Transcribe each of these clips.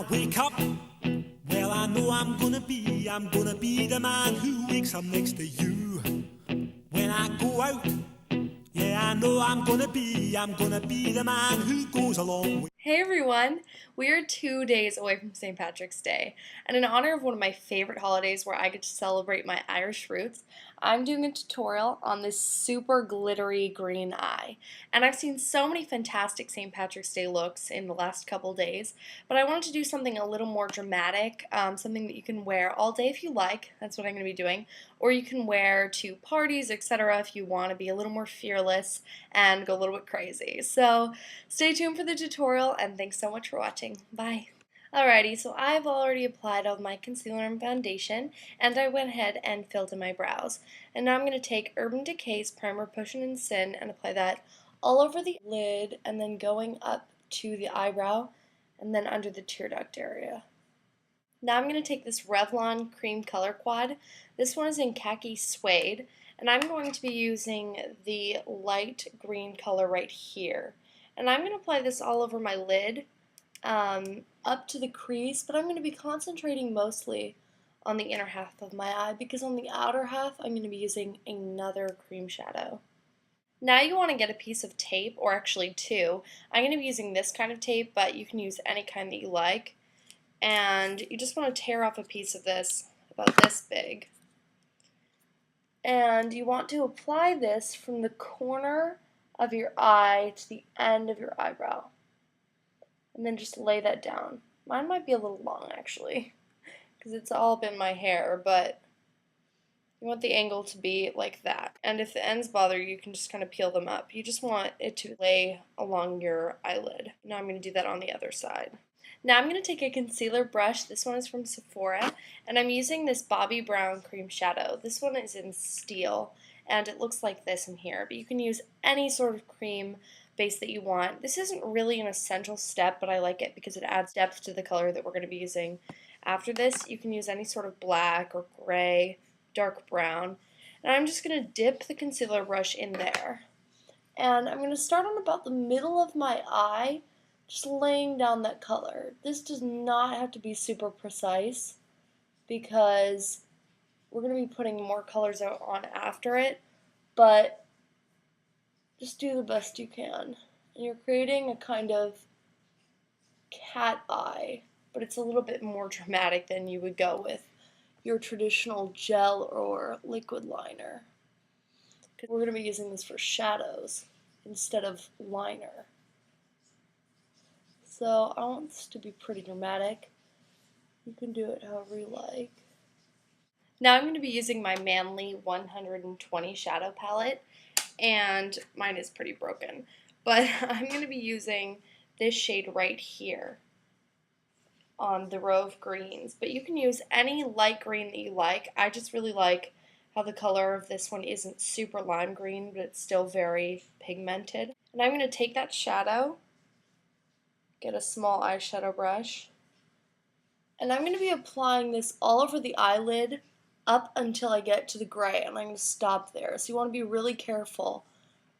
I wake up, well, I know I'm gonna be the man who wakes up next to you. When I go out, yeah, I know I'm gonna be the man who goes along with. Hey everyone! We are 2 days away from St. Patrick's Day, and in honor of one of my favorite holidays where I get to celebrate my Irish roots, I'm doing a tutorial on this super glittery green eye. And I've seen so many fantastic St. Patrick's Day looks in the last couple days, but I wanted to do something a little more dramatic, something that you can wear all day if you like, that's what I'm going to be doing, or you can wear to parties, etc. if you want to be a little more fearless and go a little bit crazy. So stay tuned for the tutorial, and thanks so much for watching. Bye! Alrighty, so I've already applied all my concealer and foundation, and I went ahead and filled in my brows. And now I'm going to take Urban Decay's Primer Potion and Sin and apply that all over the lid, and then going up to the eyebrow, and then under the tear duct area. Now I'm going to take this Revlon Cream Color Quad. This one is in Khaki Suede, and I'm going to be using the light green color right here. And I'm going to apply this all over my lid, up to the crease, but I'm going to be concentrating mostly on the inner half of my eye, because on the outer half I'm going to be using another cream shadow. Now you want to get a piece of tape, or actually two. I'm going to be using this kind of tape, but you can use any kind that you like. And you just want to tear off a piece of this about this big. And you want to apply this from the corner of your eye to the end of your eyebrow. And then just lay that down. Mine might be a little long actually, because it's all up in my hair, but you want the angle to be like that. And if the ends bother you, you can just kind of peel them up. You just want it to lay along your eyelid. Now I'm going to do that on the other side. Now I'm going to take a concealer brush. This one is from Sephora, and I'm using this Bobbi Brown cream shadow. This one is in Steel, and it looks like this in here, but you can use any sort of cream base that you want. This isn't really an essential step, but I like it because it adds depth to the color that we're going to be using. After this, you can use any sort of black or gray, dark brown, and I'm just going to dip the concealer brush in there. And I'm going to start on about the middle of my eye, just laying down that color. This does not have to be super precise because we're going to be putting more colors on after it, but just do the best you can. And you're creating a kind of cat eye, but it's a little bit more dramatic than you would go with your traditional gel or liquid liner. Because we're going to be using this for shadows instead of liner. So I want this to be pretty dramatic. You can do it however you like. Now I'm going to be using my Manly 120 shadow palette, and mine is pretty broken, but I'm going to be using this shade right here on the row of greens, but you can use any light green that you like. I just really like how the color of this one isn't super lime green, but it's still very pigmented. And I'm going to take that shadow, get a small eyeshadow brush, and I'm going to be applying this all over the eyelid up until I get to the gray, and I'm going to stop there. So you want to be really careful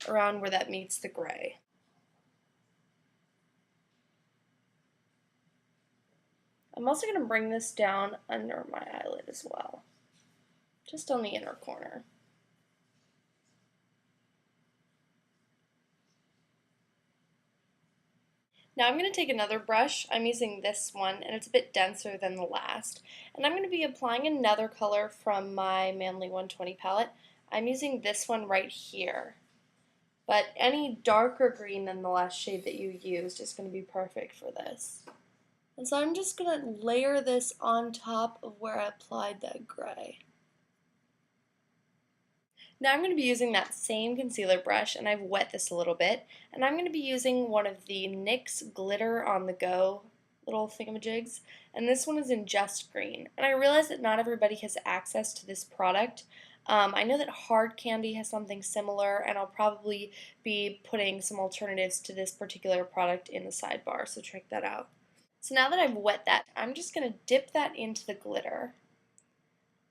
around where that meets the gray. I'm also going to bring this down under my eyelid as well, just on the inner corner. Now I'm going to take another brush. I'm using this one, and it's a bit denser than the last. And I'm going to be applying another color from my Manly 120 palette. I'm using this one right here. But any darker green than the last shade that you used is going to be perfect for this. And so I'm just going to layer this on top of where I applied that gray. Now I'm going to be using that same concealer brush, and I've wet this a little bit, and I'm going to be using one of the NYX Glitter on the Go little thingamajigs, and this one is in Just Green. And I realize that not everybody has access to this product. I know that Hard Candy has something similar, and I'll probably be putting some alternatives to this particular product in the sidebar, so check that out. So now that I've wet that, I'm just going to dip that into the glitter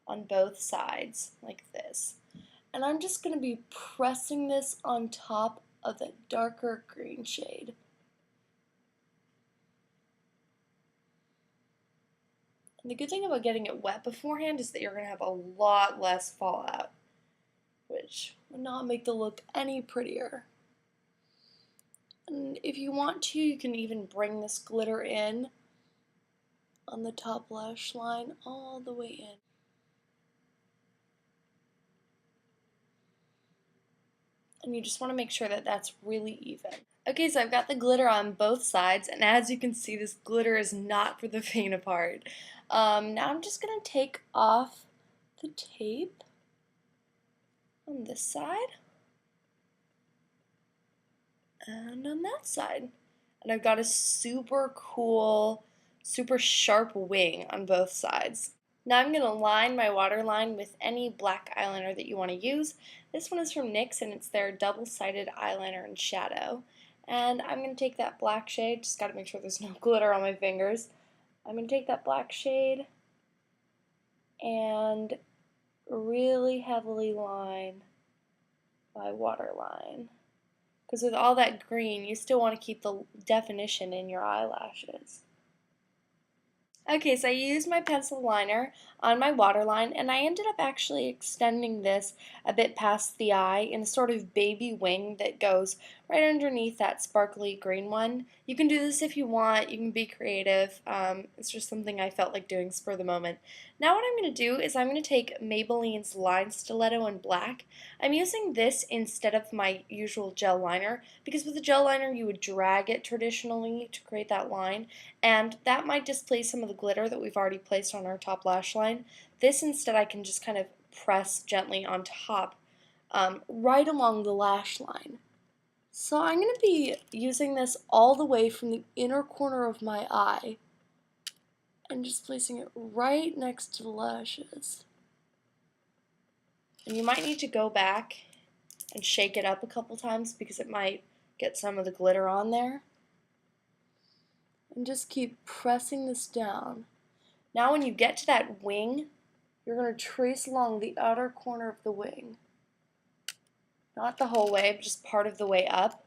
on both sides, like this. And I'm just going to be pressing this on top of the darker green shade. And the good thing about getting it wet beforehand is that you're going to have a lot less fallout, which would not make the look any prettier. And if you want to, you can even bring this glitter in on the top lash line all the way in. And you just want to make sure that that's really even. Okay, so I've got the glitter on both sides, and as you can see, this glitter is not for the faint of heart. Now I'm just going to take off the tape on this side and on that side. And I've got a super cool, super sharp wing on both sides. Now I'm going to line my waterline with any black eyeliner that you want to use. This one is from NYX and it's their double-sided eyeliner in shadow. And I'm going to take that black shade, just got to make sure there's no glitter on my fingers. I'm going to take that black shade and really heavily line my waterline. Because with all that green, you still want to keep the definition in your eyelashes. Okay, so I used my pencil liner on my waterline, and I ended up actually extending this a bit past the eye in a sort of baby wing that goes right underneath that sparkly green one. You can do this if you want, you can be creative. It's just something I felt like doing spur of the moment. Now what I'm going to do is I'm going to take Maybelline's Line Stiletto in black. I'm using this instead of my usual gel liner because with a gel liner you would drag it traditionally to create that line, and that might displace some of the glitter that we've already placed on our top lash line. This instead I can just kind of press gently on top right along the lash line. So I'm going to be using this all the way from the inner corner of my eye and just placing it right next to the lashes. And you might need to go back and shake it up a couple times because it might get some of the glitter on there. And just keep pressing this down. Now when you get to that wing, you're going to trace along the outer corner of the wing. Not the whole way, but just part of the way up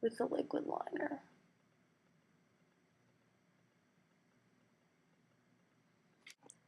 with the liquid liner.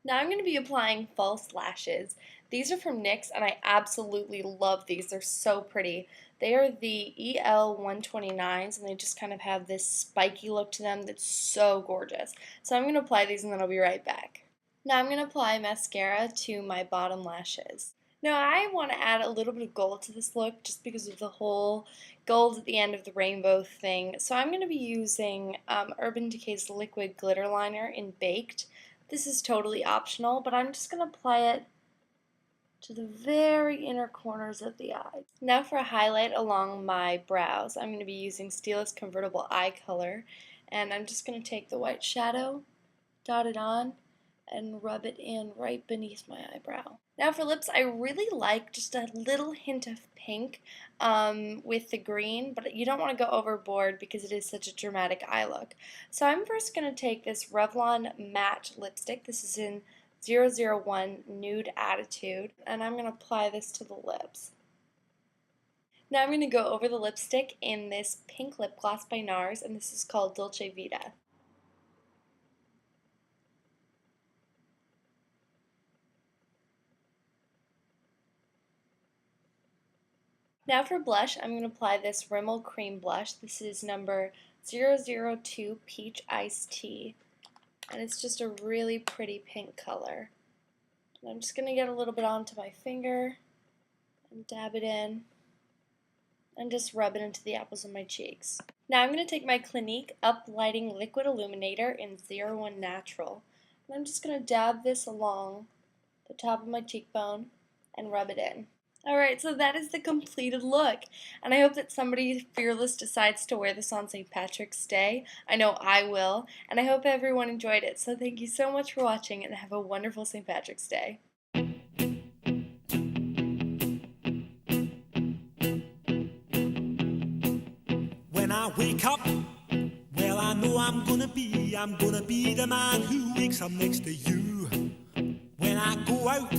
Now I'm going to be applying false lashes. These are from NYX and I absolutely love these. They're so pretty. They are the EL129s and they just kind of have this spiky look to them that's so gorgeous. So I'm going to apply these and then I'll be right back. Now I'm going to apply mascara to my bottom lashes. Now I want to add a little bit of gold to this look just because of the whole gold at the end of the rainbow thing. So I'm going to be using Urban Decay's liquid glitter liner in Baked. This is totally optional, but I'm just going to apply it to the very inner corners of the eye. Now for a highlight along my brows, I'm going to be using Stila's Convertible Eye Color, and I'm just going to take the white shadow, dot it on, and rub it in right beneath my eyebrow. Now for lips, I really like just a little hint of pink with the green, but you don't want to go overboard because it is such a dramatic eye look. So I'm first going to take this Revlon matte lipstick. This is in 001 Nude Attitude, and I'm going to apply this to the lips. Now I'm going to go over the lipstick in this pink lip gloss by NARS, and this is called Dolce Vita. Now for blush, I'm going to apply this Rimmel Cream Blush. This is number 002 Peach Iced Tea. And it's just a really pretty pink color. And I'm just going to get a little bit onto my finger and dab it in and just rub it into the apples of my cheeks. Now I'm going to take my Clinique Up Lighting Liquid Illuminator in 01 Natural. And I'm just going to dab this along the top of my cheekbone and rub it in. Alright, so that is the completed look, and I hope that somebody fearless decides to wear this on St. Patrick's Day. I know I will, and I hope everyone enjoyed it, so thank you so much for watching, and have a wonderful St. Patrick's Day. When I wake up, well I know I'm gonna be the man who wakes up next to you. When I go out,